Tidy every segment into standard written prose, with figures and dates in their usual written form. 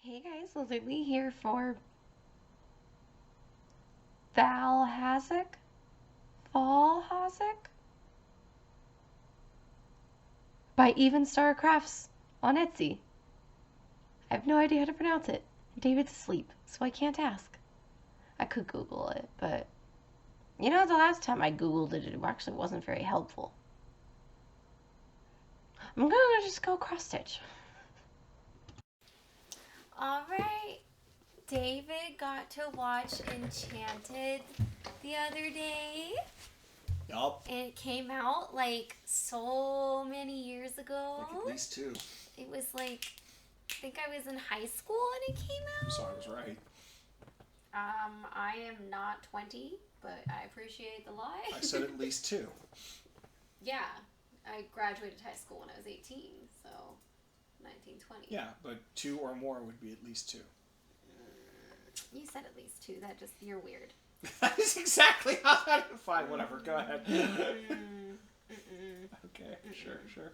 Hey guys, Lizardlea here for Vaal Hazak? Vaal Hazak? By Even Star Crafts on Etsy. I have no idea how to pronounce it. David's asleep, so I can't ask. I could Google it, but the last time I Googled it, it actually wasn't very helpful. I'm gonna just go cross stitch. Alright, David got to watch Enchanted the other day. Yup. And it came out like so many years ago. Like at least two. It was like, I think I was in high school when it came out. So I was right. I am not 20, but I appreciate the lie. I said at least two. Yeah, I graduated high school when I was 18, so 1920. Yeah, but two or more would be at least two. You said at least two. You're weird. That is exactly how that. Fine, whatever. Go ahead. Okay, sure.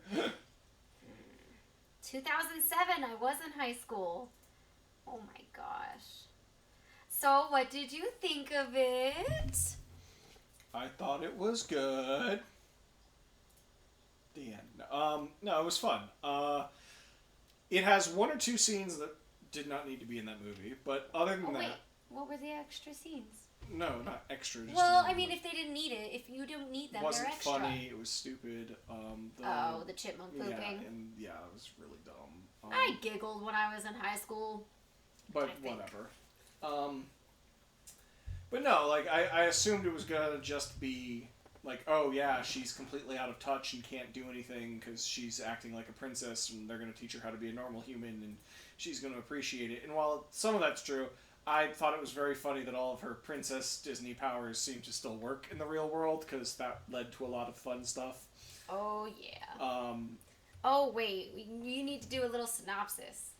2007, I was in high school. Oh my gosh. So, what did you think of it? I thought it was good. The end. No, it was fun. It has one or two scenes that did not need to be in that movie, but other than Wait, that, what were the extra scenes? no, not extra. Just Well, I mean, if they didn't need it, if you don't need them, wasn't they're extra. funny. It was stupid. The chipmunk pooping. Yeah, it was really dumb. I giggled when I was in high school. But whatever. But no, like I assumed it was gonna just be like, oh yeah, she's completely out of touch and can't do anything because she's acting like a princess, and they're gonna teach her how to be a normal human, and she's gonna appreciate it. And while some of that's true, I thought it was very funny that all of her princess Disney powers seem to still work in the real world, because that led to a lot of fun stuff. Oh yeah. Oh wait, you need to do a little synopsis.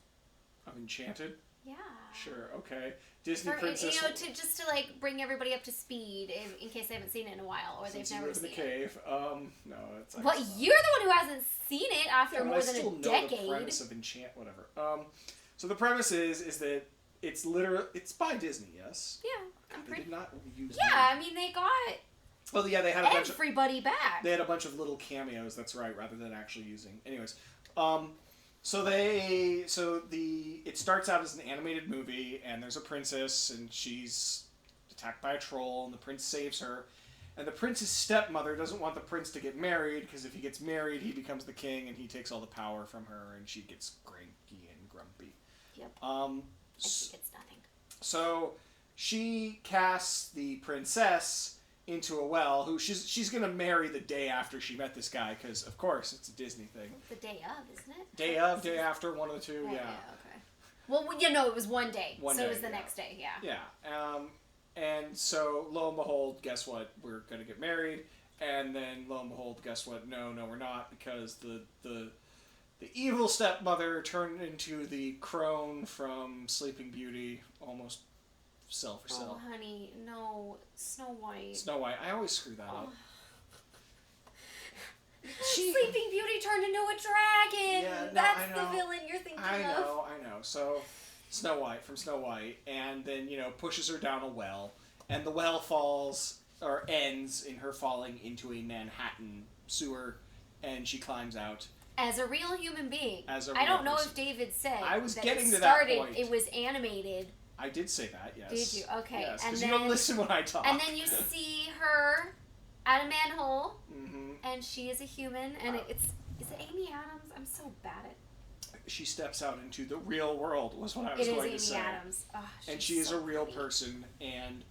Of Enchanted. Yeah. Sure. Okay. Disney princess. Just to like bring everybody up to speed in case they haven't seen it in a while or Since they've never seen in the cave. No, it's. Well, you're the one who hasn't seen it after more than a know decade. The premise of whatever. So the premise is that it's by Disney, yes. Yeah, I'm They pretty. did not use. Yeah, I mean they got. Well, yeah, they had a bunch of. Everybody back. They had a bunch of little cameos. That's right, rather than actually using. Anyways, it starts out as an animated movie, and there's a princess, and she's attacked by a troll, and the prince saves her. And the prince's stepmother doesn't want the prince to get married, because if he gets married, he becomes the king, and he takes all the power from her, and she gets cranky and grumpy. Yep. And she gets nothing. So she casts the princess into a well, who she's gonna marry the day after she met this guy, because of course it's a Disney thing. The day of, isn't it? Day after, one of the two. Oh, yeah. Okay. Well, it was one day. One so day, it was the next day. Yeah. Yeah. And so lo and behold, guess what? We're gonna get married. And then lo and behold, guess what? No, we're not, because the evil stepmother turned into the crone from Sleeping Beauty, almost cell for cell. Oh, honey, no, Snow White. Snow White. I always screw that up. Sleeping Beauty turned into a dragon. Yeah, no, That's I know. the villain you're thinking of. I know. So Snow White from Snow White, and then pushes her down a well, and the well falls or ends in her falling into a Manhattan sewer, and she climbs out. As a real human being. I don't know if David said. I was that getting it to started, that point. It was animated. I did say that, yes. Did you? Okay. Yes, and because then you don't listen when I talk. And then you see her at a manhole, Mm-hmm. and she is a human, and is it Amy Adams? I'm so bad at. She steps out into the real world, was what I was It going is to Amy say. Adams. Oh, And she is so a real pretty. person, and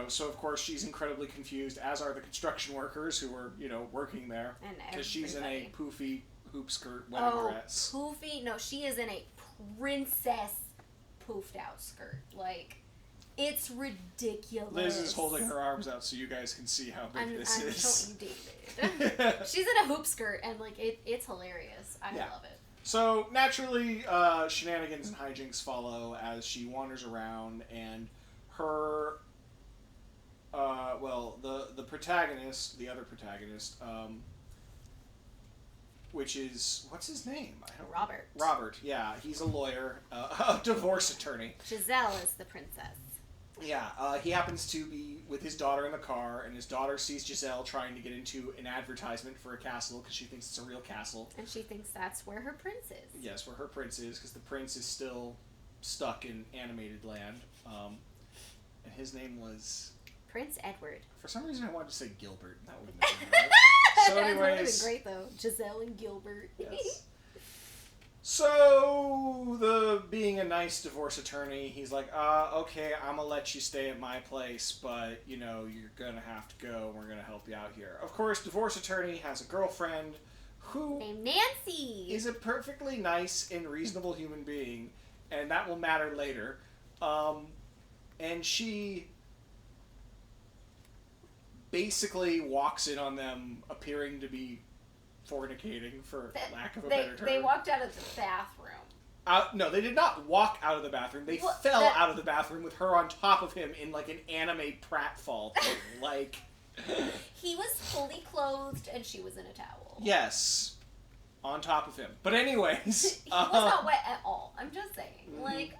so of course she's incredibly confused, as are the construction workers who are working there, And because she's in a everybody. poofy hoop skirt wedding dress. Poofy? No, she is in a princess poofed out skirt. Like, it's ridiculous. Liz is holding her arms out so you guys can see how big this I'm is. showing David. She's in a hoop skirt, and like it's hilarious. I love it. So naturally, shenanigans and hijinks follow as she wanders around, and her, the protagonist, the other protagonist, which is, what's his name? I don't Robert. Robert, yeah. He's a lawyer, a divorce attorney. Giselle is the princess. Yeah, he happens to be with his daughter in the car, and his daughter sees Giselle trying to get into an advertisement for a castle because she thinks it's a real castle. And she thinks that's where her prince is. Yes, where her prince is, because the prince is still stuck in animated land. And his name was... Prince Edward. For some reason I wanted to say Gilbert. That would have been right. So That would have anyways... been great, though. Giselle and Gilbert. Yes. So, being a nice divorce attorney, he's like, okay, I'm gonna let you stay at my place, but, you know, you're gonna have to go, and we're gonna help you out here. Of course, divorce attorney has a girlfriend who... Named Nancy! ...is a perfectly nice and reasonable human being, and that will matter later. And she basically walks in on them appearing to be fornicating, for lack of a better term. They walked out of the bathroom. No, they did not walk out of the bathroom. They fell out of the bathroom with her on top of him in like an anime pratfall thing. Like... He was fully clothed and she was in a towel. Yes. On top of him. But anyways... He was not wet at all. I'm just saying. Mm-hmm. Like...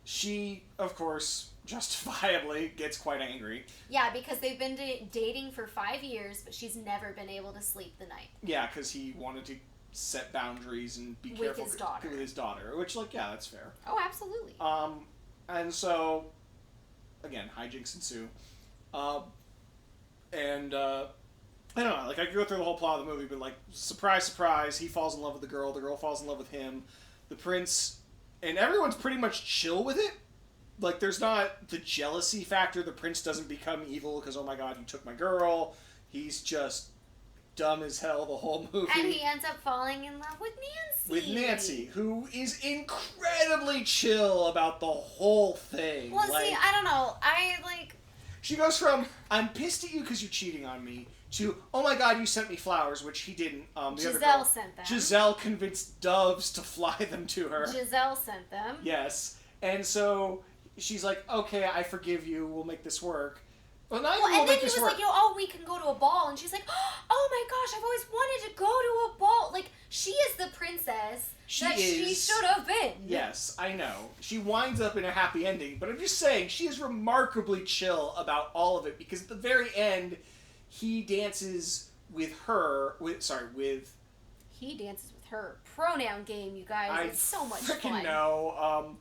She, of course, justifiably gets quite angry. Yeah, because they've been dating for 5 years, but she's never been able to sleep the night. Yeah, because he wanted to set boundaries and be With careful his daughter. with his daughter, which, like, yeah, that's fair. Oh, absolutely. And so, again, hijinks ensue. I don't know, like, I could go through the whole plot of the movie, but, like, surprise, surprise, he falls in love with the girl falls in love with him, the prince... And everyone's pretty much chill with it. Like, there's not the jealousy factor. The prince doesn't become evil because, oh my god, you took my girl. He's just dumb as hell the whole movie. And he ends up falling in love with Nancy. With Nancy, who is incredibly chill about the whole thing. Well, like, see, I don't know. She goes from, I'm pissed at you because you're cheating on me, to, oh my god, you sent me flowers, which he didn't. Giselle sent them. Giselle convinced doves to fly them to her. Giselle sent them. Yes. And so she's like, okay, I forgive you, we'll make this work. Well, not Well, even and we'll then make he this was work. like, oh, we can go to a ball. And she's like, oh my gosh, I've always wanted to go to a ball. Like, she is the princess she should have been. Yes, I know. She winds up in a happy ending, but I'm just saying, she is remarkably chill about all of it, because at the very end, he dances with her, He dances with her. Pronoun game, you guys. It's so much fun. I freaking know.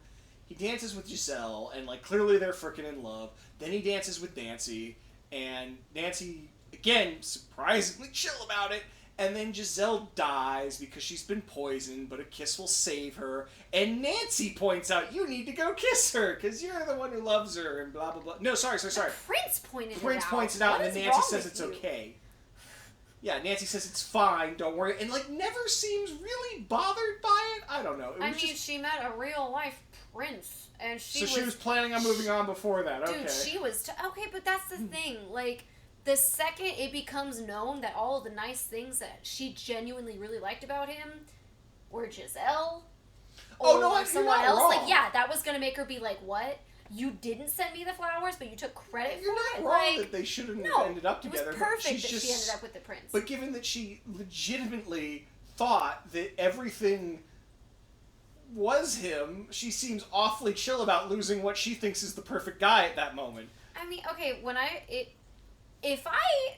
He dances with Giselle, and, like, clearly they're freaking in love. Then he dances with Nancy, and Nancy, again, surprisingly chill about it. And then Giselle dies because she's been poisoned, but a kiss will save her. And Nancy points out, you need to go kiss her, because you're the one who loves her, and blah, blah, blah. No, sorry. The prince pointed it out. The prince points it out, What and then is Nancy wrong says with it's you? okay. Yeah, Nancy says it's fine, don't worry. And, like, never seems really bothered by it. I don't know. I mean, she met a real-life prince, and she was planning on moving on before that, okay. Dude, she was... okay, but that's the thing. Like, the second it becomes known that all of the nice things that she genuinely really liked about him were Giselle or someone else, wrong. like, yeah, that was going to make her be like, what? You didn't send me the flowers, but you took credit You're for not it? wrong Like, that they shouldn't no, have ended up together. It was perfect but that she ended up with the prince. But given that she legitimately thought that everything was him, she seems awfully chill about losing what she thinks is the perfect guy at that moment. I mean, okay, if I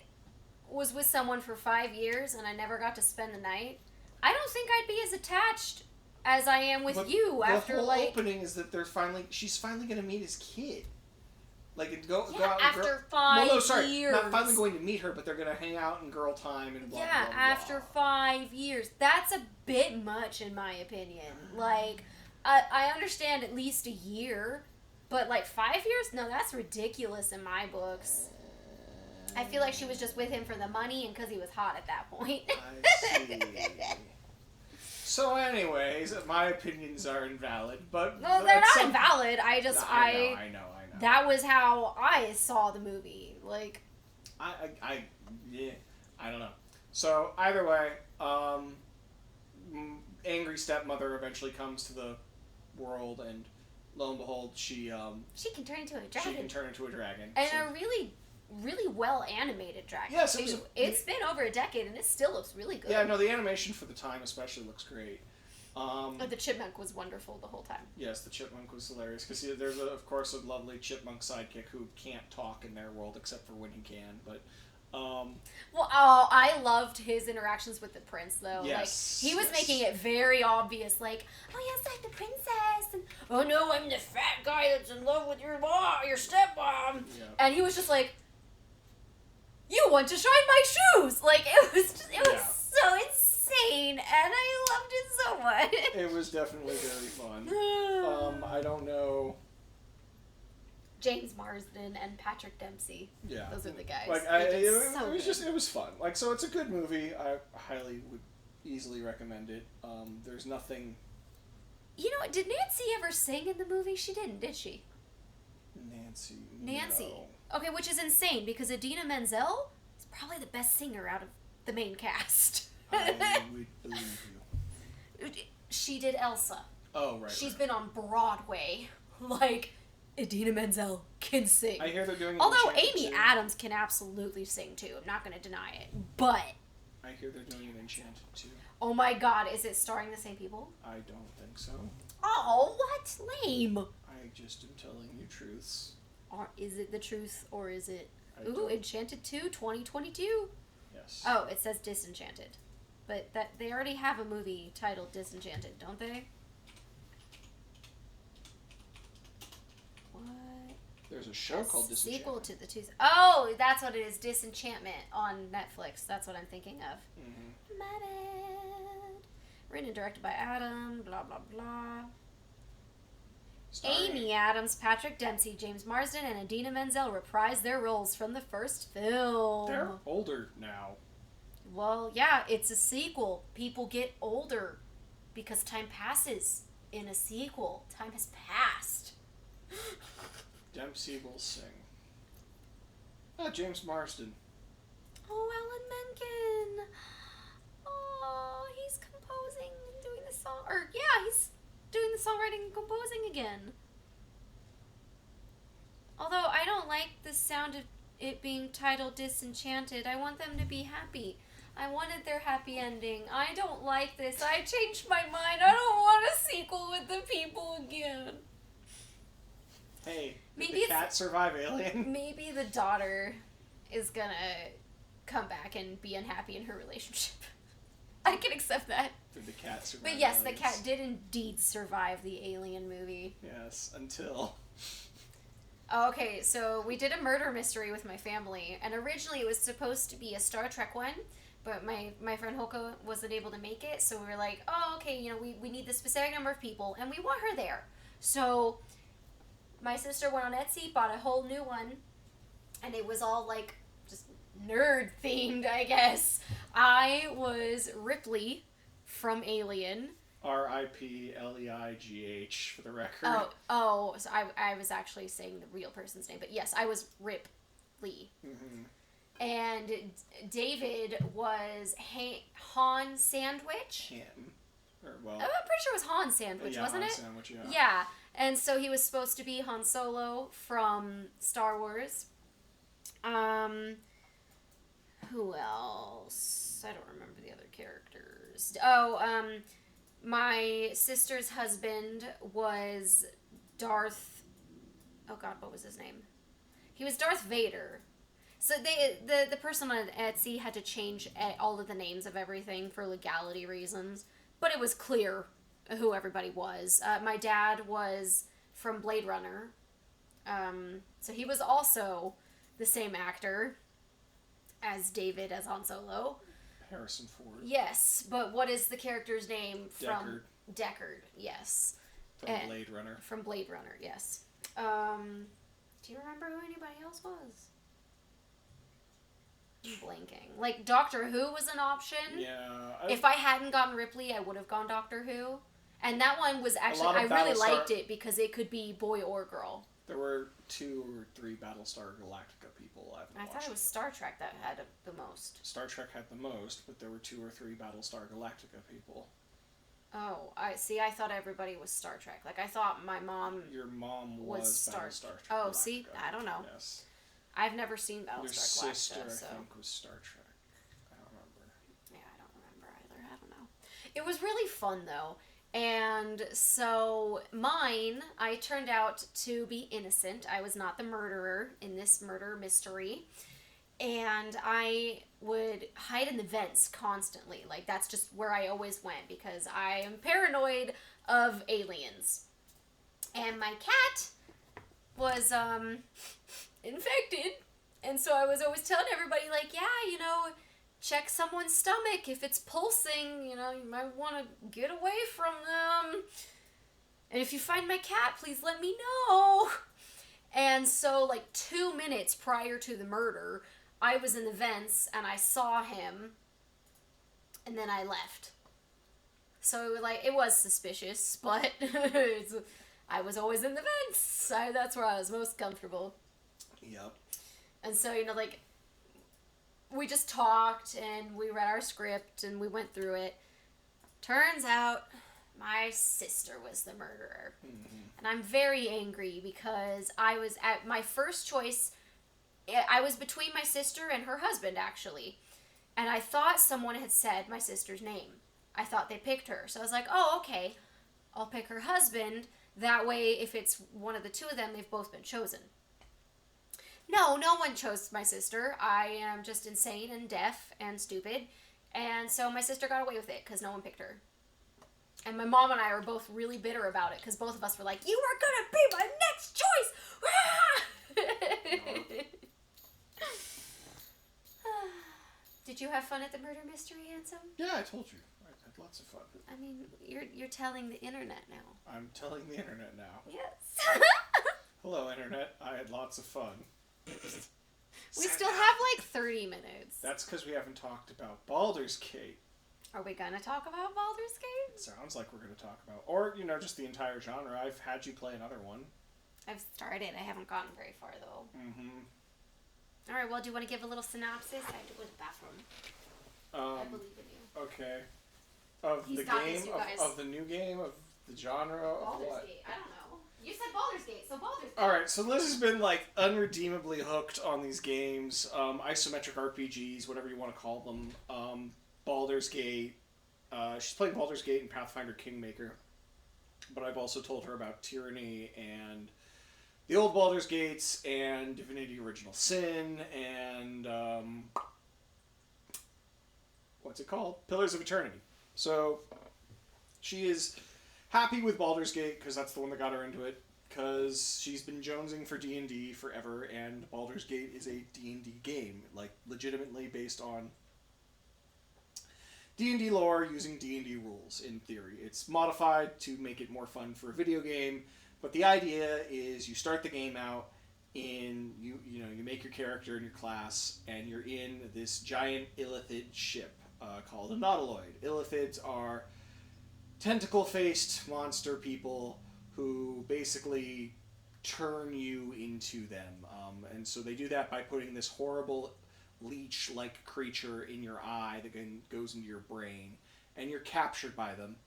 was with someone for 5 years and I never got to spend the night, I don't think I'd be as attached as I am with you after, the whole like... opening is that she's finally going to meet his kid. Like, go out and after 5 years. Well, no, sorry, not finally going to meet her, but they're going to hang out in girl time and blah, yeah, blah, blah. after 5 years. That's a bit much, in my opinion. Like, I understand at least a year, but, like, 5 years? No, that's ridiculous in my books. I feel like she was just with him for the money and because he was hot at that point. I see. So anyways, my opinions are invalid, but... No, they're not invalid. I know. That was how I saw the movie. Like... I don't know. So, either way, angry stepmother eventually comes to the world, and lo and behold, she can turn into a dragon. She can turn into a dragon. And a really really well animated dragon. Yes, too. It's been over a decade and it still looks really good. Yeah, no, the animation for the time especially looks great. The chipmunk was wonderful the whole time. Yes, the chipmunk was hilarious because there's of course a lovely chipmunk sidekick who can't talk in their world except for when he can. But I loved his interactions with the prince though. Yes, like he was making it very obvious. Like, oh yes, I'm the princess, and oh no, I'm the fat guy that's in love with your mom, your stepmom. Yeah. And he was just like, you want to shine my shoes? Like it was so insane, and I loved it so much. It was definitely very fun. I don't know. James Marsden and Patrick Dempsey. Yeah, those are the guys. Like it was fun. Like, so it's a good movie. I highly would easily recommend it. There's nothing. You know, did Nancy ever sing in the movie? She didn't, did she? Nancy. No. No. Okay, which is insane because Idina Menzel is probably the best singer out of the main cast. I would believe you. She did Elsa. Oh, right. She's been on Broadway. Like, Idina Menzel can sing. I hear they're doing. Although Enchanted Amy too. Adams can absolutely sing too. I'm not going to deny it. But I hear they're doing an Enchanted too. oh my God, is it starring the same people? I don't think so. Oh, what? Lame. I just am telling you truths. Or is it the truth or is it? I Ooh, don't- Enchanted 2, 2022. Yes. Oh, it says Disenchanted. But that they already have a movie titled Disenchanted, don't they? What? There's a show called Disenchantment. Sequel to the two. Oh, that's what it is. Disenchantment on Netflix. That's what I'm thinking of. Mm-hmm. My bad. Written and directed by Adam. Blah blah blah. Starring- Amy Adams, Patrick Dempsey, James Marsden, and Idina Menzel reprise their roles from the first film. They're older now. Well, yeah, it's a sequel. People get older because time passes in a sequel. Time has passed. Dempsey will sing. Oh, James Marsden. Oh, Alan Menken. Oh, he's composing and doing the song. Or, yeah, he's doing the songwriting and composing again. Although, I don't like the sound of it being titled Disenchanted. I want them to be happy. I wanted their happy ending. I don't like this. I changed my mind. I don't want a sequel with the people again. Hey, did Maybe the it's- cat survive Alien? Maybe the daughter is gonna come back and be unhappy in her relationship. I can accept that. Did the cat survive But yes, the Aliens? cat did indeed survive the Alien movie. Yes, until... Oh, okay, so we did a murder mystery with my family, and originally it was supposed to be a Star Trek one, but my friend Hoka wasn't able to make it, so we were like, oh, okay, you know, we need the specific number of people, and we want her there. So my sister went on Etsy, bought a whole new one, and it was all, like, just nerd-themed, I guess. I was Ripley from Alien. R-I-P-L-E-I-G-H, for the record. So I was actually saying the real person's name, but yes, I was Ripley. Mm-hmm. And David was Han Sandwich. Canton. Or, well... I'm pretty sure it was Han Sandwich, yeah, wasn't Han it? Sandwich, yeah. Yeah, and so he was supposed to be Han Solo from Star Wars. Who else? I don't remember the other characters. My sister's husband was Darth... Oh god, what was his name? He was Darth Vader. So the person on Etsy had to change all of the names of everything for legality reasons. But it was clear who everybody was. My dad was from Blade Runner. So he was also the same actor as David as Han Solo. Harrison Ford. Yes, but what is the character's name from... Deckard. Deckard, yes. From Blade Runner. From Blade Runner, yes. Do you remember who anybody else was? I'm blanking. Like, Doctor Who was an option. Yeah. If I hadn't gotten Ripley, I would have gone Doctor Who. And that one was actually... lot of I really Battlestar- liked it because it could be boy or girl. There were 2 or 3 Battlestar Galactica people I've I thought it was Star Trek that had the most. Star Trek had the most, but there were 2 or 3 Battlestar Galactica people. Oh, I thought everybody was Star Trek. Like, I thought my mom... Your mom Was was Star- Battlestar Oh, Galactica. see? I don't know. Yes. I've never seen Your Battlestar Galactica, sister, so I think, was Star Trek. I don't remember. yeah, I don't remember either. I don't know. It was really fun though. And so mine, I turned out to be innocent. I was not the murderer in this murder mystery. And I would hide in the vents constantly. Like, that's just where I always went because I am paranoid of aliens. And my cat was infected. And so I was always telling everybody, like, yeah, you know, check someone's stomach. If it's pulsing, you know, you might want to get away from them. And if you find my cat, please let me know. And so, like, 2 minutes prior to the murder, I was in the vents and I saw him. And then I left. So, like, it was suspicious, but I was always in the vents. That's where I was most comfortable. Yep. And so, you know, like, we just talked and we read our script and we went through it. Turns out my sister was the murderer. Mm-hmm. And I'm very angry because I was at my first choice. I was between my sister and her husband, actually. And I thought someone had said my sister's name. I thought they picked her. So I was like, oh, okay, I'll pick her husband. That way, if it's one of the two of them, they've both been chosen. No one chose my sister. I am just insane and deaf and stupid. And so my sister got away with it because no one picked her. And my mom and I were both really bitter about it because both of us were like, you are going to be my next choice! Did you have fun at the murder mystery, Handsome? Yeah, I told you. I had lots of fun. I mean, you're telling the internet now. I'm telling the internet now. Yes. Hello, internet. I had lots of fun. We still have like 30 minutes. That's because we haven't talked about Baldur's Gate. Are we going to talk about Baldur's Gate? It sounds like we're going to talk about. Or, you know, just the entire genre. I've had you play another one. I've started. I haven't gotten very far, though. Mm-hmm. All right, well, do you want to give a little synopsis? I have to go to the bathroom. I believe in you. Okay. Of He's the got game, this, you guys. of the new game, of the genre, of Baldur's what? Gate. I don't know. You said Baldur's Gate, so Baldur's Gate. Alright, so Liz has been, like, unredeemably hooked on these games. Isometric RPGs, whatever you want to call them. Baldur's Gate. She's played Baldur's Gate and Pathfinder Kingmaker. But I've also told her about Tyranny and the old Baldur's Gates and Divinity Original Sin and what's it called? Pillars of Eternity. So she is happy with Baldur's Gate because that's the one that got her into it. Because she's been jonesing for D&D forever, and Baldur's Gate is a D&D game, like legitimately based on D&D lore using D&D rules. In theory, it's modified to make it more fun for a video game. But the idea is you start the game out in, you make your character and your class, and you're in this giant illithid ship called a nautiloid. Illithids are tentacle-faced monster people who basically turn you into them. And so they do that by putting this horrible leech-like creature in your eye that goes into your brain, and you're captured by them.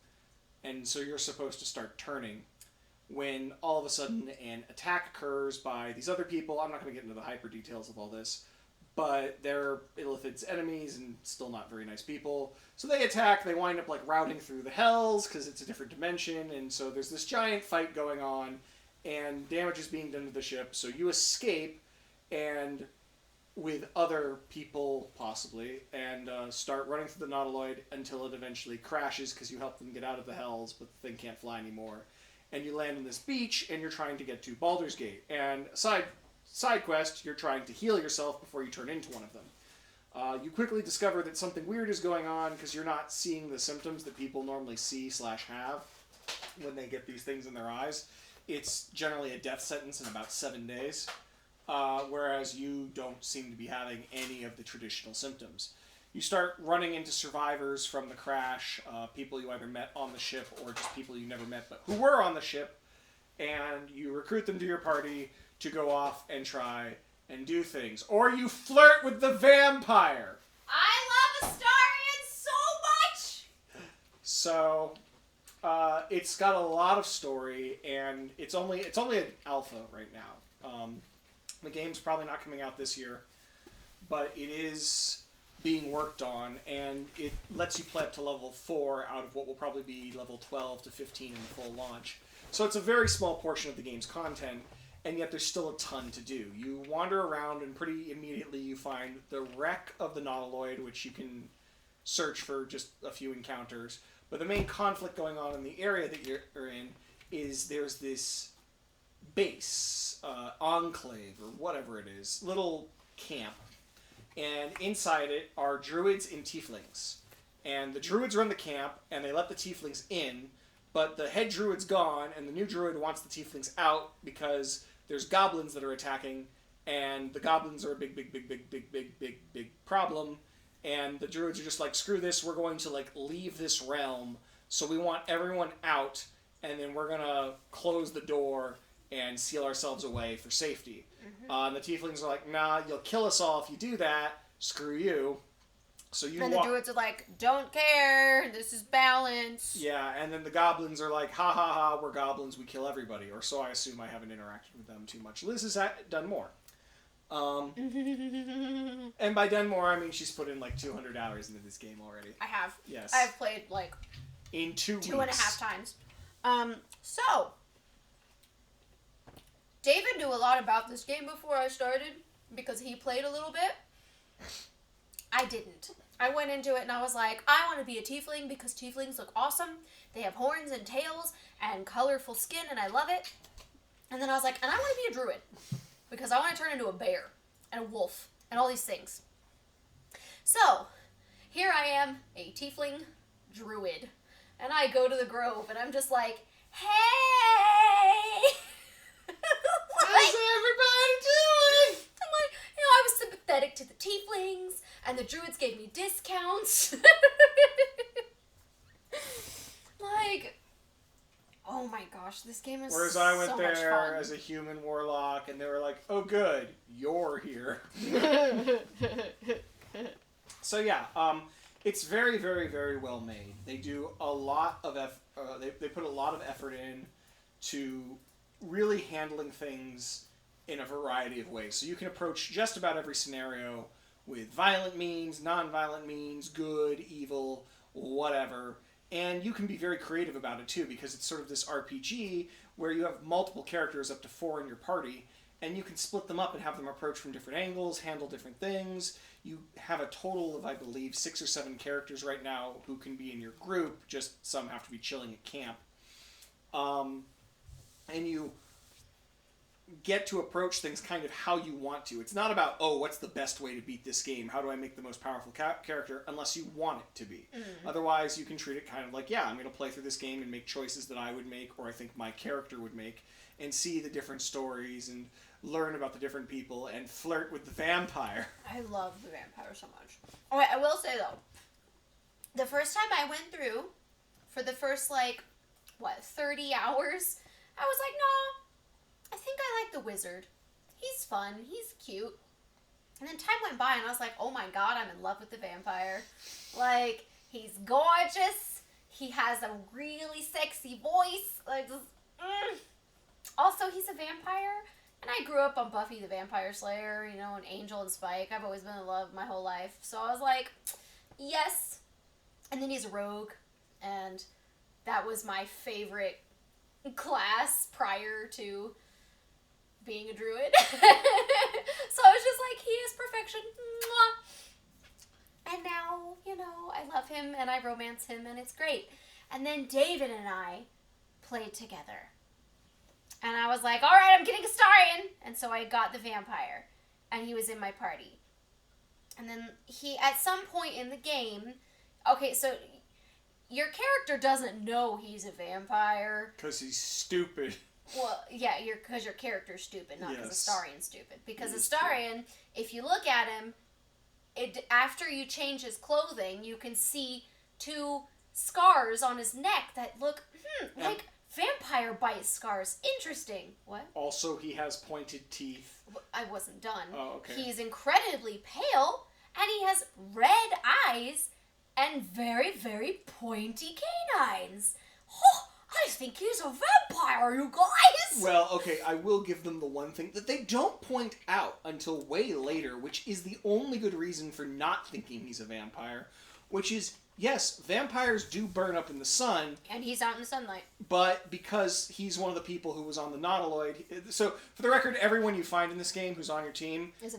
And so you're supposed to start turning. When all of a sudden an attack occurs by these other people. I'm not going to get into the hyper details of all this, but they're Illithid's enemies and still not very nice people. So they attack, they wind up like routing through the hells because it's a different dimension, and so there's this giant fight going on, and damage is being done to the ship, so you escape, and with other people, possibly, and start running through the nautiloid until it eventually crashes because you help them get out of the hells, but the thing can't fly anymore. And you land on this beach, and you're trying to get to Baldur's Gate. And side quest, you're trying to heal yourself before you turn into one of them. You quickly discover that something weird is going on because you're not seeing the symptoms that people normally see/have when they get these things in their eyes. It's generally a death sentence in about 7 days, whereas you don't seem to be having any of the traditional symptoms. You start running into survivors from the crash, people you either met on the ship or just people you never met but who were on the ship, and you recruit them to your party to go off and try and do things. Or you flirt with the vampire! I love Astarion so much! So, it's got a lot of story, and it's only an alpha right now. The game's probably not coming out this year, but it is being worked on, and it lets you play up to level 4 out of what will probably be level 12 to 15 in the full launch. So it's a very small portion of the game's content, and yet there's still a ton to do. You wander around, and pretty immediately you find the wreck of the Nautiloid, which you can search for just a few encounters. But the main conflict going on in the area that you're in is there's this base, enclave, or whatever it is, little camp. And inside it are druids and tieflings. And the druids run the camp, and they let the tieflings in, but the head druid's gone, and the new druid wants the tieflings out because there's goblins that are attacking, and the goblins are a big problem, and the druids are just like, screw this, we're going to, like, leave this realm, so we want everyone out, and then we're gonna close the door and seal ourselves away for safety. And the tieflings are like, nah, you'll kill us all if you do that. Screw you. So you and the druids are like, don't care. This is balance. Yeah, and then the goblins are like, ha ha ha, we're goblins. We kill everybody. Or so I assume. I haven't interacted with them too much. Liz has done more. And by done more, I mean she's put in like 200 hours into this game already. I have. Yes. I've played like in 2 weeks. 2.5 times. So David knew a lot about this game before I started because he played a little bit. I didn't. I went into it and I was like, I want to be a tiefling because tieflings look awesome. They have horns and tails and colorful skin and I love it. And then I was like, and I want to be a druid because I want to turn into a bear and a wolf and all these things. So, here I am, a tiefling druid. And I go to the grove and I'm just like, hey! How's everybody doing? I'm like, I was sympathetic to the tieflings, and the druids gave me discounts. Like, oh my gosh, this game is Whereas so I went much there fun. as a human warlock, and they were like, oh good, you're here. So yeah, it's very, very, very well made. They do a lot of they put a lot of effort in to really handling things in a variety of ways. So you can approach just about every scenario with violent means, non-violent means, good, evil, whatever. And you can be very creative about it too, because it's sort of this RPG where you have multiple characters, up to 4 in your party, and you can split them up and have them approach from different angles, handle different things. You have a total of, I believe, 6 or 7 characters right now who can be in your group, just some have to be chilling at camp. And you get to approach things kind of how you want to. It's not about, oh, what's the best way to beat this game? How do I make the most powerful character? Unless you want it to be. Mm-hmm. Otherwise, you can treat it kind of like, yeah, I'm going to play through this game and make choices that I would make or I think my character would make and see the different stories and learn about the different people and flirt with the vampire. I love the vampire so much. Okay, I will say, though, the first time I went through, for the first, 30 hours, I was like, no, I think I like the wizard. He's fun. He's cute. And then time went by and I was like, oh my god, I'm in love with the vampire. Like, he's gorgeous. He has a really sexy voice. Also, he's a vampire. And I grew up on Buffy the Vampire Slayer, and Angel and Spike. I've always been in love my whole life. So I was like, yes. And then he's a rogue. And that was my favorite class prior to being a druid. So I was just like, he is perfection. Mwah. And now, I love him and I romance him and it's great. And then David and I played together. And I was like, all right, I'm getting a Astarion. And so I got the vampire. And he was in my party. And then he, at some point in the game, okay, so your character doesn't know he's a vampire. Because he's stupid. Well, yeah, because your character's stupid, not because Yes. Astarion's stupid. Because It is Astarion, if you look at him, after you change his clothing, you can see 2 scars on his neck that look like vampire bite scars. Interesting. What? Also, he has pointed teeth. I wasn't done. Oh, okay. He's incredibly pale, and he has red eyes and very, very pointy canines. Oh, I think he's a vampire, you guys! Well, okay, I will give them the one thing that they don't point out until way later, which is the only good reason for not thinking he's a vampire, which is, yes, vampires do burn up in the sun. And he's out in the sunlight. But because he's one of the people who was on the Nautiloid... So, for the record, everyone you find in this game who's on your team... Is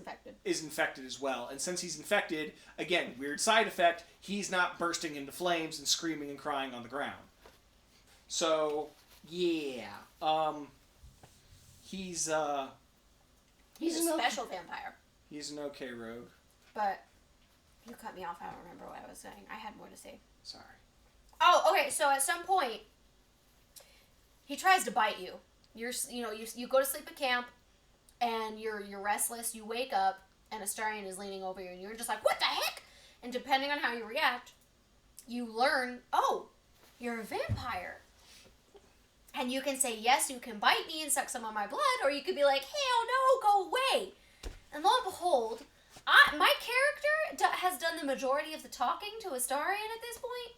infected as well. And since he's infected, again, weird side effect, he's not bursting into flames and screaming and crying on the ground. So, yeah. He's a special vampire. He's an okay rogue. But you cut me off. I don't remember what I was saying. I had more to say. Sorry. Oh, okay. So at some point, he tries to bite you. You go to sleep at camp, and you're restless. You wake up, and Astarion is leaning over you, and you're just like, "What the heck?" And depending on how you react, you learn, oh, you're a vampire. And you can say, yes, you can bite me and suck some of my blood, or you could be like, hell no, go away. And lo and behold, my character has done the majority of the talking to Astarion at this point.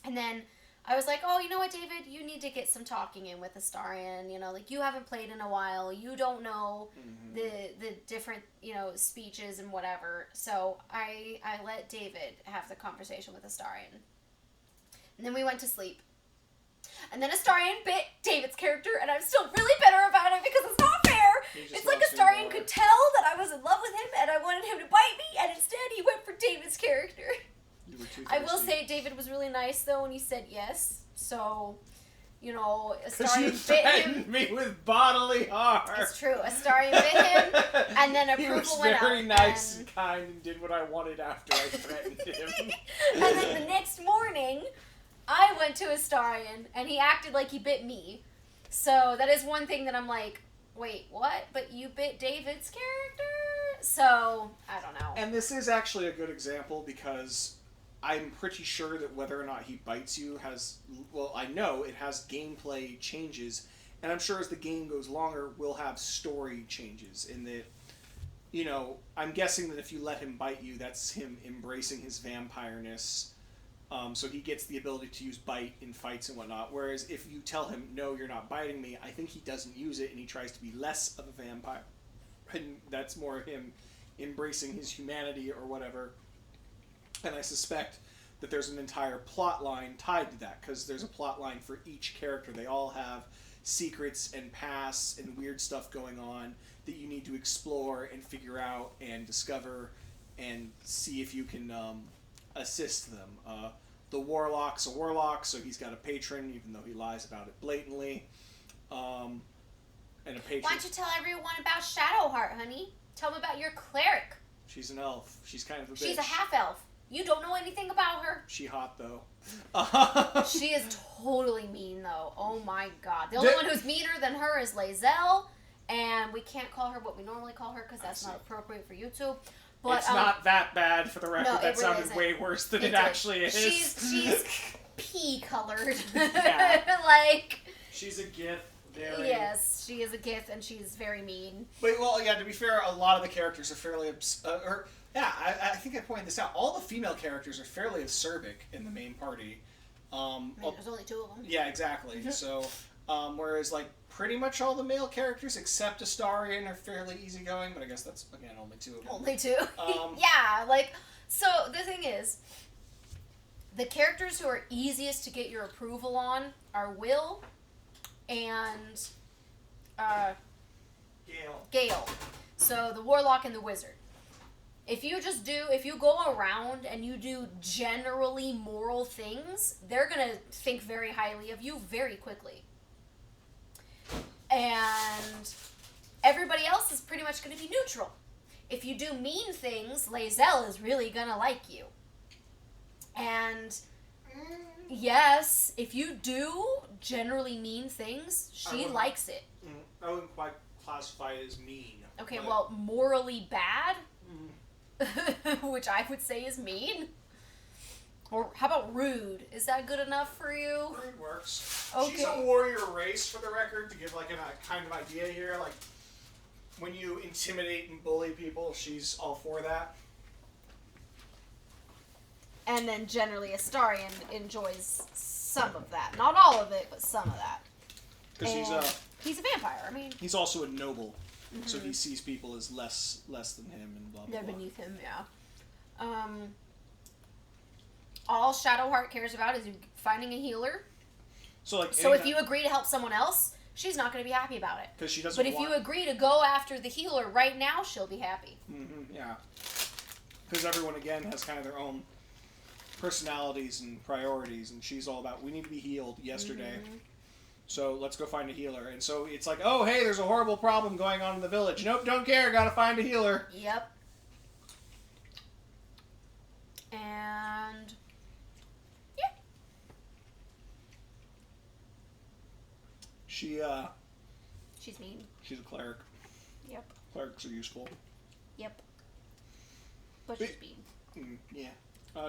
And then I was like, oh, you know what, David? You need to get some talking in with Astarion. You haven't played in a while. You don't know the different, speeches and whatever. So I let David have the conversation with Astarion. And then we went to sleep. And then Astarion bit David's character, and I'm still really bitter about it because it's not fair. It's like Astarion could tell that I was in love with him, and I wanted him to bite me, and instead he went for David's character. I will say David was really nice, though, and he said yes. So, Astarion bit him. Me with bodily harm. It's true. Astarion bit him, and then approval went out. He was very nice and kind and did what I wanted after I threatened him. And then the next morning, I went to Astarion, and he acted like he bit me. So that is one thing that I'm like, wait, what? But you bit David's character? So, I don't know. And this is actually a good example because I'm pretty sure that whether or not he bites you I know it has gameplay changes. And I'm sure as the game goes longer, we'll have story changes in that, I'm guessing that if you let him bite you, that's him embracing his vampireness. So he gets the ability to use bite in fights and whatnot. Whereas if you tell him, no, you're not biting me, I think he doesn't use it and he tries to be less of a vampire. And that's more him embracing his humanity or whatever. And I suspect that there's an entire plot line tied to that, because there's a plot line for each character. They all have secrets and pasts and weird stuff going on that you need to explore and figure out and discover and see if you can assist them. The Warlock's a Warlock, so he's got a patron, even though he lies about it blatantly. And a patron. Why don't you tell everyone about Shadowheart, honey? Tell them about your cleric. She's an elf. She's kind of a bitch. She's a half-elf. You don't know anything about her. She hot, though. She is totally mean, though. Oh, my God. The only one who's meaner than her is Lizelle, and we can't call her what we normally call her because that's not appropriate for YouTube. But, it's not that bad, for the record. No, that really sounded isn't. way worse than it actually is. She's pea-colored. Yeah. Like... She's a gith. Yes, she is a gith, and she's very mean. But, well, yeah, to be fair, a lot of the characters are fairly... I think I pointed this out. All the female characters are fairly acerbic in the main party. There's only 2 of them. Yeah, exactly. So, whereas, pretty much all the male characters except Astarion are fairly easygoing, but I guess that's, again, only 2 of them. Only 2? Yeah, so the thing is, the characters who are easiest to get your approval on are Will and Gale. So the Warlock and the Wizard. If you go around and you do generally moral things, they're going to think very highly of you very quickly. And everybody else is pretty much going to be neutral. If you do mean things, Lizelle is really going to like you. And yes, if you do generally mean things, she likes it. I wouldn't quite classify it as mean. Okay, well, morally bad, which I would say is mean. Or how about rude? Is that good enough for you? Rude works. Okay. She's a warrior race, for the record, to give a kind of idea here. When you intimidate and bully people, she's all for that. And then generally Astarion enjoys some of that. Not all of it, but some of that. Because He's a vampire. I mean, he's also a noble, so he sees people as less than him and blah blah. they're blah. beneath him. Yeah. All Shadowheart cares about is finding a healer. So if you agree to help someone else, she's not going to be happy about it. because she doesn't. But if you agree to go after the healer right now, she'll be happy. Yeah. Because everyone again has kind of their own personalities and priorities, and she's all about we need to be healed yesterday. So let's go find a healer. And so it's like, oh hey, there's a horrible problem going on in the village. Nope, don't care. Gotta find a healer. Yep. And yeah, she's mean. She's a cleric. Yep. Clerics are useful. Yep. But she's mean. Yeah.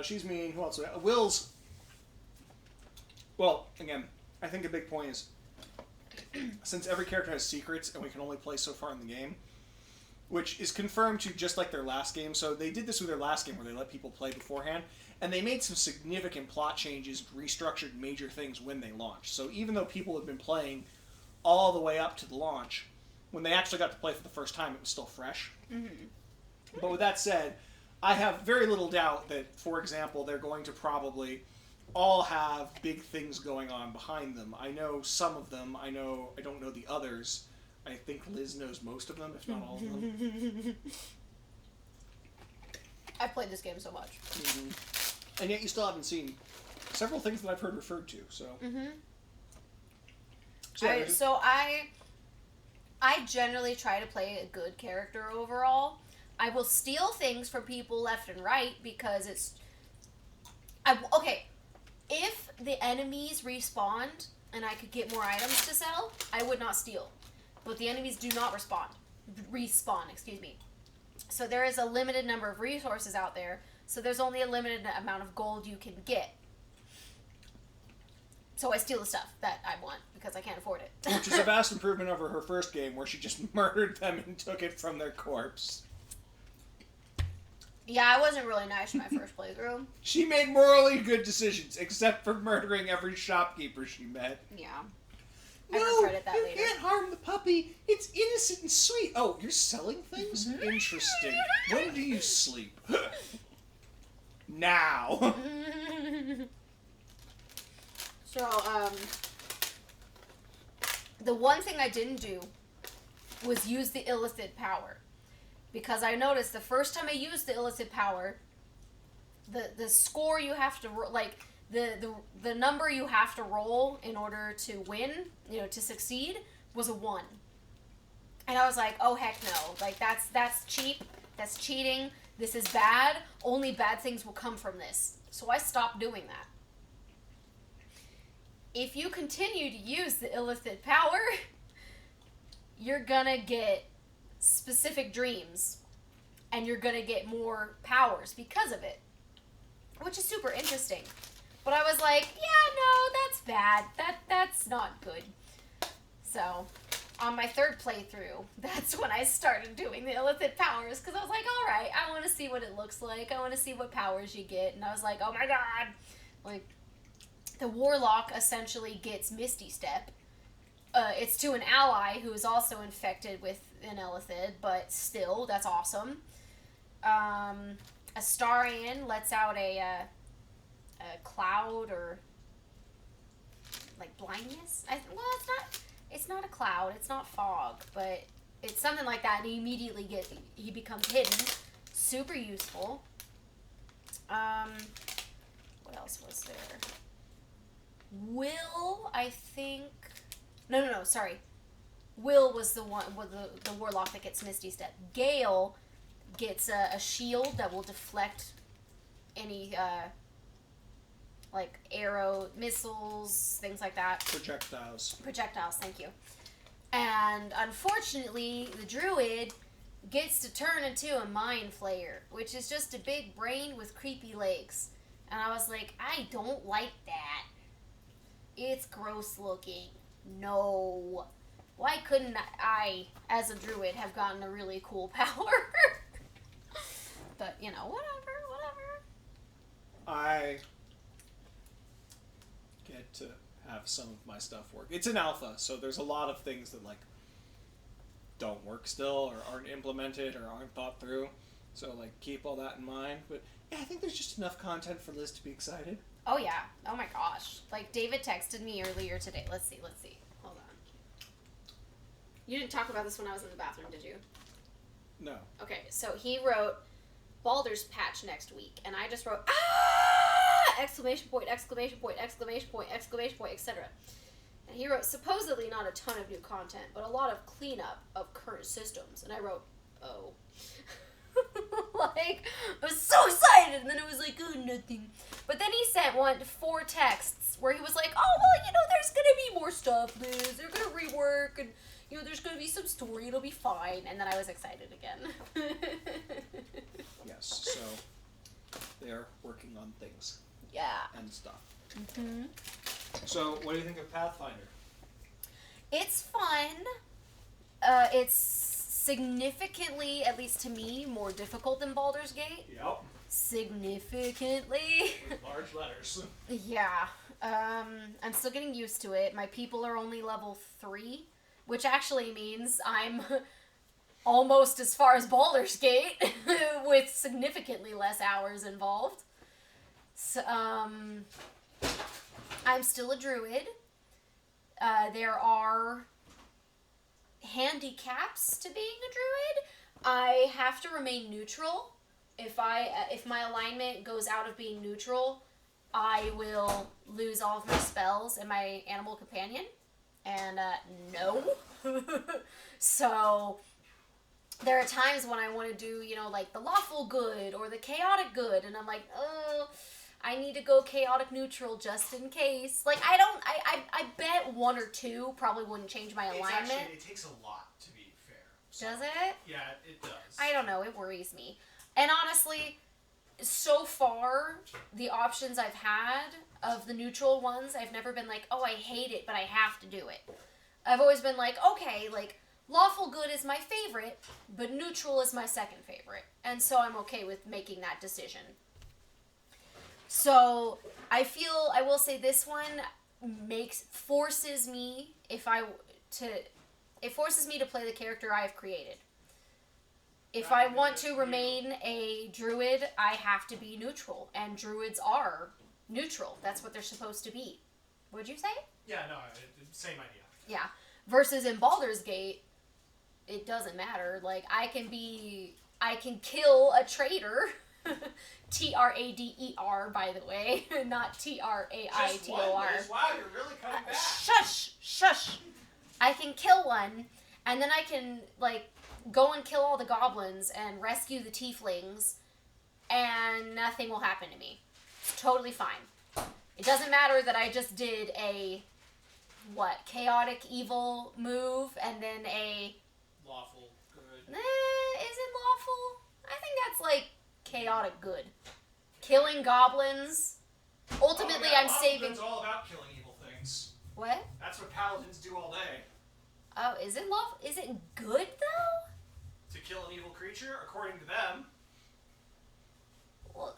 She's mean. Who else? Will's. Well, again, I think a big point is since every character has secrets and we can only play so far in the game, which is confirmed to just like their last game. So they did this with their last game where they let people play beforehand, and they made some significant plot changes, restructured major things when they launched. So even though people had been playing all the way up to the launch, when they actually got to play for the first time, it was still fresh. But with that said, I have very little doubt that, for example, they're going to probably all have big things going on behind them. I know some of them. I don't know the others. I think Liz knows most of them, if not all of them. I've played this game so much. And yet you still haven't seen several things that I've heard referred to, so... I generally try to play a good character overall. I will steal things from people left and right because it's... If the enemies respawned and I could get more items to sell, I would not steal. But the enemies do not respawn, excuse me. So there is a limited number of resources out there, so there's only a limited amount of gold you can get. So I steal the stuff that I want because I can't afford it. Which is a vast improvement over her first game where she just murdered them and took it from their corpse. Yeah, I wasn't really nice in my first playthrough. She made morally good decisions, except for murdering every shopkeeper she met. Yeah. No, I regretted that you later. can't harm the puppy. It's innocent and sweet. Oh, you're selling things? Interesting. When do you sleep? Now. So, the one thing I didn't do was use the illicit power. Because I noticed the first time I used the illicit power, the score you have to, the number you have to roll in order to win, to succeed, was a 1. And I was like, oh heck no. Like, that's cheap. That's cheating. This is bad. Only bad things will come from this. So I stopped doing that. If you continue to use the illicit power, you're gonna get specific dreams. And you're gonna get more powers because of it. Which is super interesting. But I was like, yeah, no, that's bad. That's not good. So, on my third playthrough, that's when I started doing the illicit powers. Because I was like, alright, I want to see what it looks like. I want to see what powers you get. And I was like, oh my god. Like, the Warlock essentially gets Misty Step. It's to an ally who is also infected with an illithid, but still, that's awesome. Astarion lets out a cloud or like blindness. It's not a cloud. It's not fog, but it's something like that. And he becomes hidden. Super useful. What else was there? Will, I think. No. Sorry. Will was the one with the warlock that gets Misty Step. Gale gets a shield that will deflect any like arrow, missiles, things like that. Projectiles, thank you. And unfortunately, the druid gets to turn into a mind flayer, which is just a big brain with creepy legs. And I was like, I don't like that. It's gross looking. No. Why couldn't I, as a druid, have gotten a really cool power? But, whatever. I get to have some of my stuff work. It's an alpha, so there's a lot of things that, like, don't work still, or aren't implemented, or aren't thought through. So, like, keep all that in mind. But, yeah, I think there's just enough content for Liz to be excited. Oh, yeah. Oh, my gosh. Like, David texted me earlier today. Let's see. Hold on. You didn't talk about this when I was in the bathroom, did you? No. Okay, so he wrote Baldur's Patch next week, and I just wrote, ah! Exclamation point, exclamation point, exclamation point, exclamation point, etc. And he wrote, supposedly not a ton of new content, but a lot of cleanup of current systems. And I wrote, oh. Like, I was so excited, and then it was like, oh, nothing. But then he sent 4 texts where he was like, oh, well, you know, there's gonna be more stuff, Liz. They're gonna rework, and, you know, there's gonna be some story. It'll be fine. And then I was excited again. Yes, so they're working on things. Yeah. And stuff. Mm-hmm. So, what do you think of Pathfinder? It's fun. It's significantly, at least to me, more difficult than Baldur's Gate. Yep. Significantly. With large letters. Yeah. I'm still getting used to it. My people are only level 3, which actually means I'm almost as far as Baldur's Gate, with significantly less hours involved. So, I'm still a druid. There are handicaps to being a druid. I have to remain neutral. If my alignment goes out of being neutral, I will lose all of my spells and my animal companion. And no. So there are times when I want to do, you know, like the lawful good or the chaotic good, and I'm like, oh, I need to go chaotic neutral just in case. Like, I bet 1 or 2 probably wouldn't change my alignment. It takes a lot, to be fair. So, does it? Yeah, it does. I don't know. It worries me. And honestly, so far, the options I've had of the neutral ones, I've never been like, oh, I hate it, but I have to do it. I've always been like, okay, like, lawful good is my favorite, but neutral is my second favorite. And so I'm okay with making that decision. So I will say this one forces me to play the character I have created. If I want to remain a druid, I have to be neutral, and druids are neutral. That's what they're supposed to be. What'd you say? Yeah, no, same idea. Yeah. Versus in Baldur's Gate, it doesn't matter. Like, I can kill a traitor. Trader, by the way, not Traitor. Wow, you're really cutting back. Shush. I can kill one, and then I can, like, go and kill all the goblins and rescue the tieflings, and nothing will happen to me. It's totally fine. It doesn't matter that I just did a, chaotic evil move, and then a... Lawful good. Is it lawful? I think that's, like, chaotic good. Killing goblins. Ultimately, oh, yeah, I'm saving... It's all about killing evil things. What? That's what paladins do all day. Oh, is it lawful? Is it good, though? To kill an evil creature, according to them. Well,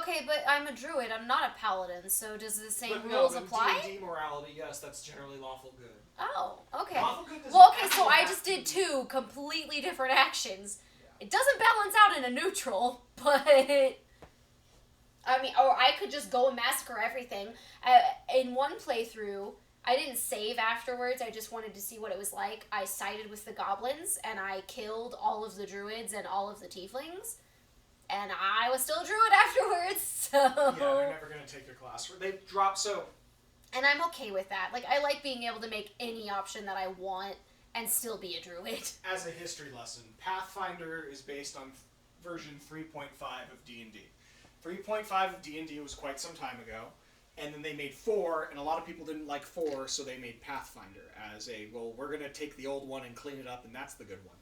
okay, but I'm a druid. I'm not a paladin, so does the same rules apply? D&D morality, yes, that's generally lawful good. Oh, okay. Lawful good doesn't Well, okay, so actually I have just to did be- 2 completely different actions. Yeah. It doesn't balance out in a neutral, but... I mean, or I could just go and massacre everything. In one playthrough, I didn't save afterwards. I just wanted to see what it was like. I sided with the goblins, and I killed all of the druids and all of the tieflings. And I was still a druid afterwards, so... Yeah, they're never going to take your class. They drop so... And I'm okay with that. Like, I like being able to make any option that I want and still be a druid. As a history lesson, Pathfinder is based on version 3.5 of D&D. 3.5 of D&D was quite some time ago, and then they made 4, and a lot of people didn't like 4, so they made Pathfinder as we're going to take the old one and clean it up, and that's the good one.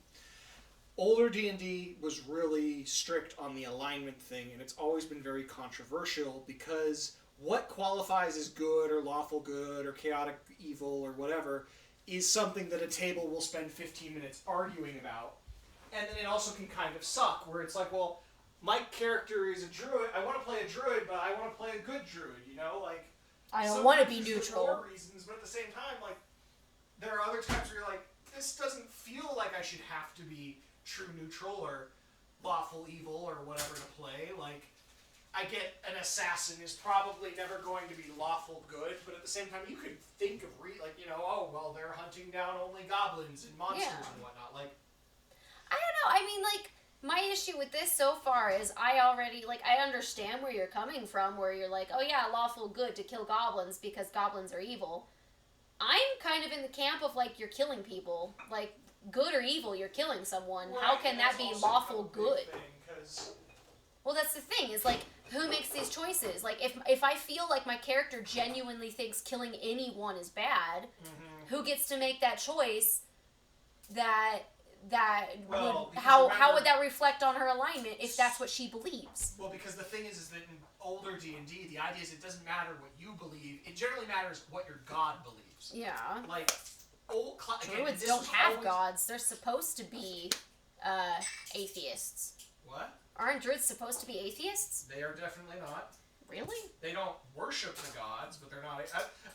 Older D&D was really strict on the alignment thing, and it's always been very controversial because what qualifies as good or lawful good or chaotic evil or whatever is something that a table will spend 15 minutes arguing about. And then it also can kind of suck, where it's like, well, my character is a druid, I want to play a druid, but I want to play a good druid, you know? Like, I don't want to be Sometimes it's for neutral. reasons, but at the same time, like, there are other times where you're like, this doesn't feel like I should have to be true neutral or lawful evil or whatever to play. Like, I get an assassin is probably never going to be lawful good, but at the same time, you could think of oh well, they're hunting down only goblins and monsters and whatnot. Like, I don't know. I mean, like, my issue with this so far is I already, like, I understand where you're coming from, where you're like, oh yeah, lawful good to kill goblins because goblins are evil. I'm kind of in the camp of, like, you're killing people. Like, good or evil, you're killing someone. right, How can and that that's be also lawful a big good? thing, 'cause Well, that's the thing, is, like, who makes these choices? Like, if I feel like my character genuinely thinks killing anyone is bad, who gets to make that choice Well, because how remember- would that reflect on her alignment if that's what she believes? Well, because the thing is that in older D&D, the idea is it doesn't matter what you believe. It generally matters what your god believes. Yeah. Like, Druids don't have gods. They're supposed to be atheists. What? Aren't druids supposed to be atheists? They are definitely not. Really? They don't worship the gods, but they're not.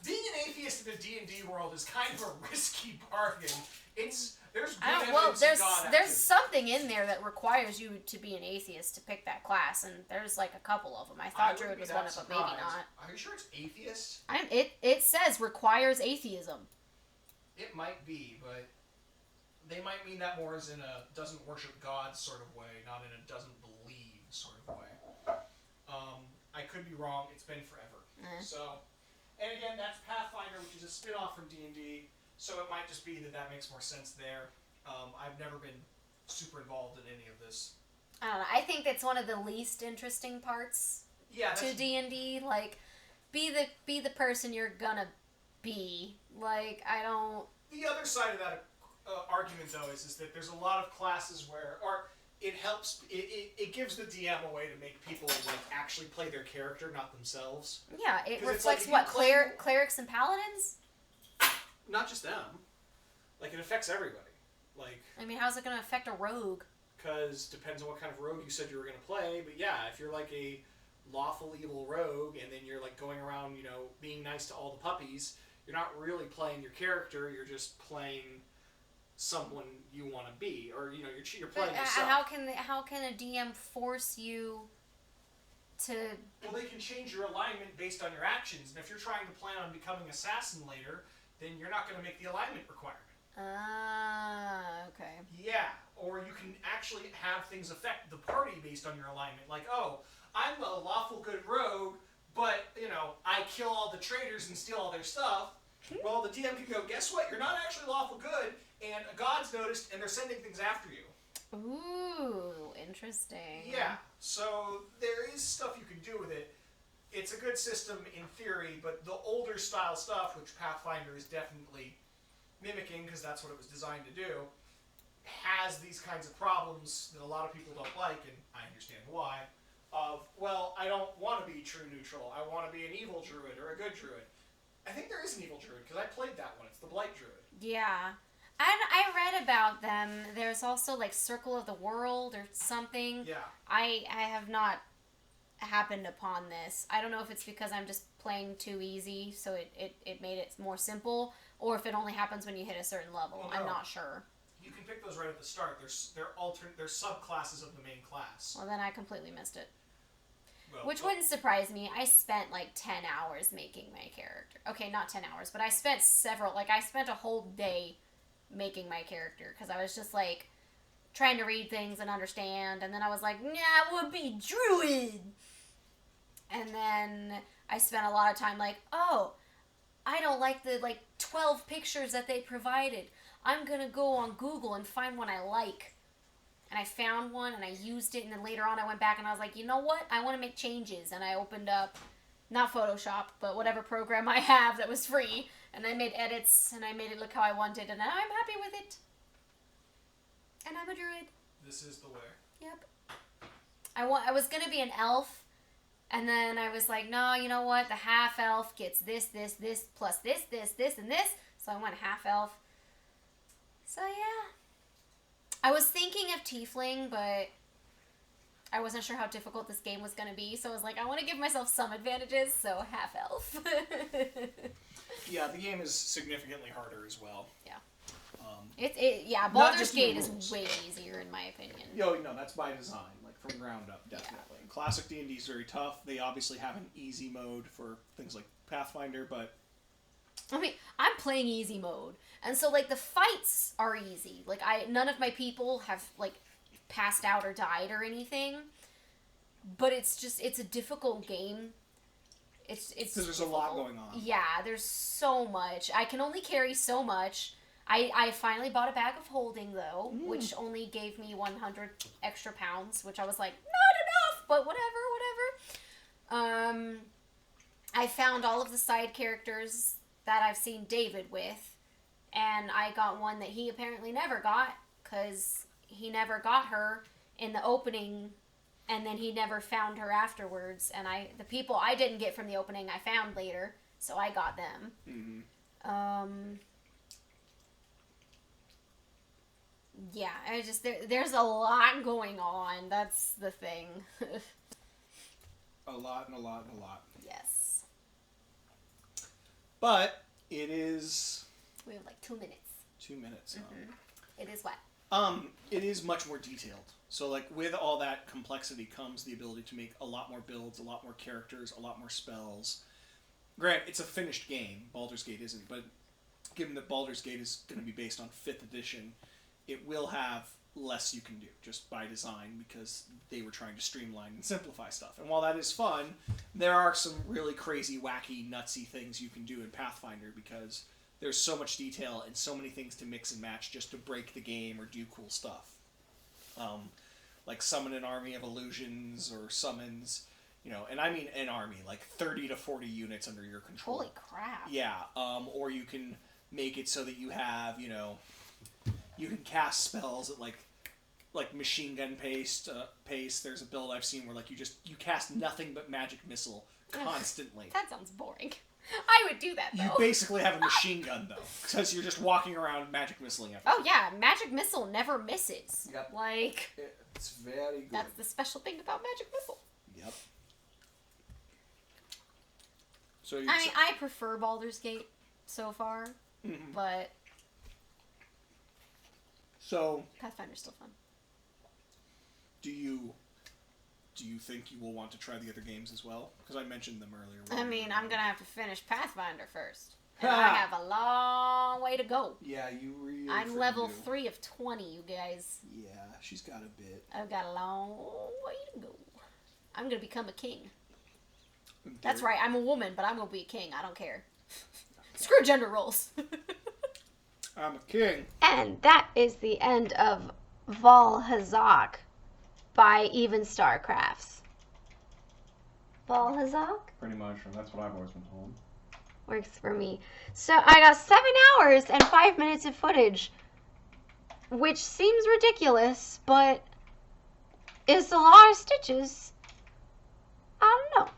Being an atheist in a D&D world is kind of a risky bargain. There's good evidence of God there's activity. something in there that requires you to be an atheist to pick that class, and there's like a couple of them. I thought druid was one of them, maybe not. Are you sure it's atheist? It says requires atheism. It might be, but they might mean that more as in a doesn't worship God sort of way, not in a doesn't believe sort of way. I could be wrong. It's been forever. So, and again, that's Pathfinder, which is a spin-off from D&D, so it might just be that makes more sense there. I've never been super involved in any of this. I don't know. I think that's one of the least interesting parts to D&D. Like, be the person you're gonna be. Like, I don't... The other side of that argument, though, is that there's a lot of classes where... It helps. It gives the DM a way to make people like actually play their character, not themselves. Yeah, it 'Cause it's reflects like what clerics and paladins. Not just them. Like, it affects everybody. Like, I mean, how's it going to affect a rogue? because depends on what kind of rogue you said you were going to play. But yeah, if you're like a lawful evil rogue, and then you're like going around, being nice to all the puppies, you're not really playing your character. You're just playing someone you want to be, or you're playing yourself. How can a DM force you to? Well, they can change your alignment based on your actions, and if you're trying to plan on becoming assassin later, then you're not going to make the alignment requirement. Okay. Yeah, or you can actually have things affect the party based on your alignment. Like, oh, I'm a lawful good rogue, but I kill all the traitors and steal all their stuff. Well, the DM can go, guess what? You're not actually lawful good, and a god's noticed, and they're sending things after you. Ooh, interesting. Yeah, so there is stuff you can do with it. It's a good system in theory, but the older style stuff, which Pathfinder is definitely mimicking, because that's what it was designed to do, has these kinds of problems that a lot of people don't like, and I understand why, of, well, I don't want to be true neutral. I want to be an evil druid or a good druid. I think there is an evil druid, because I played that one. It's the Blight Druid. Yeah. I read about them. There's also, like, Circle of the World or something. Yeah. I have not happened upon this. I don't know if it's because I'm just playing too easy, so it made it more simple, or if it only happens when you hit a certain level. Well, no. I'm not sure. You can pick those right at the start. They're subclasses of the main class. Well, then I completely missed it. Well, Which wouldn't surprise me. I spent like 10 hours making my character. Okay, not 10 hours, but I spent I spent a whole day making my character, because I was just like trying to read things and understand, and then I was like, nah, it would be druid. And then I spent a lot of time like, oh, I don't like the 12 pictures that they provided. I'm gonna go on Google and find one I like. And I found one and I used it, and then later on I went back and I was like, you know what? I want to make changes. And I opened up, not Photoshop, but whatever program I have that was free, and I made edits and I made it look how I wanted, and I'm happy with it. And I'm a druid. This is the way. Yep. I was gonna be an elf, and then I was like, no, you know what? The half elf gets this, plus this, and this. So I went half elf. So yeah. I was thinking of tiefling, but I wasn't sure how difficult this game was going to be, so I was like, I want to give myself some advantages, so half elf. Yeah, the game is significantly harder as well. Yeah. Not Baldur's just in the Gate is rules. way easier in my opinion. Yo, no, that's by design, like from ground up, definitely. Classic D&D is very tough. They obviously have an easy mode for things like Pathfinder, but I mean, I'm playing easy mode, and so like the fights are easy. Like none of my people have like passed out or died or anything, but it's a difficult game. It's because there's a lot going on. Yeah, there's so much. I can only carry so much. I finally bought a bag of holding though, which only gave me 100 extra pounds, which I was like, not enough, but whatever. I found all of the side characters that I've seen David with, and I got one that he apparently never got, because he never got her in the opening, and then he never found her afterwards, and the people I didn't get from the opening I found later, so I got them. Yeah, there's a lot going on, that's the thing. A lot. Yes. But it is... We have like 2 minutes. 2 minutes. It is what? It is much more detailed. So, like, with all that complexity comes the ability to make a lot more builds, a lot more characters, a lot more spells. Grant, it's a finished game. Baldur's Gate isn't, but given that Baldur's Gate is going to be based on 5th edition, it will have less you can do, just by design, because they were trying to streamline and simplify stuff. And while that is fun, there are some really crazy, wacky, nutsy things you can do in Pathfinder, because there's so much detail and so many things to mix and match just to break the game or do cool stuff. Like summon an army of illusions, or summons, and I mean an army, like 30 to 40 units under your control. Holy crap. Yeah, or you can make it so that you have, you can cast spells at like machine gun pace. There's a build I've seen where like you cast nothing but magic missile constantly. That sounds boring. I would do that though. You basically have a machine gun though, because you're just walking around magic missiling everything. Oh yeah, magic missile never misses. Yep. Like It's very good. that's the special thing about magic missile. Yep. So I prefer Baldur's Gate so far, but so Pathfinder's still fun. do you think you will want to try the other games as well? Because I mentioned them earlier. I mean, I'm gonna have to finish Pathfinder first, and I have a long way to go. Yeah, you really. I'm level 3 of 20, you guys. Yeah, she's got a bit. I've got a long way to go. I'm gonna become a king. That's right, I'm a woman, but I'm gonna be a king. I don't care. Screw gender roles. I'm a king. And that is the end of Vaal Hazak by Even Star Crafts. Vaal Hazak? Pretty much, and that's what I've always been told. Works for me. So I got 7 hours and 5 minutes of footage, which seems ridiculous, but it's a lot of stitches. I don't know.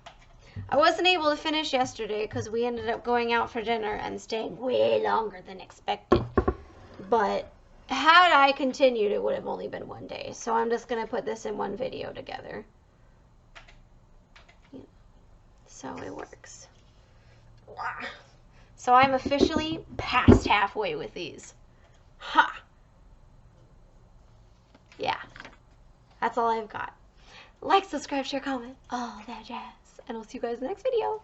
I wasn't able to finish yesterday because we ended up going out for dinner and staying way longer than expected. But had I continued, it would have only been 1 day. So I'm just going to put this in one video together. So it works. So I'm officially past halfway with these. Ha! Yeah. That's all I've got. Like, subscribe, share, comment, all that jazz. And I'll see you guys in the next video.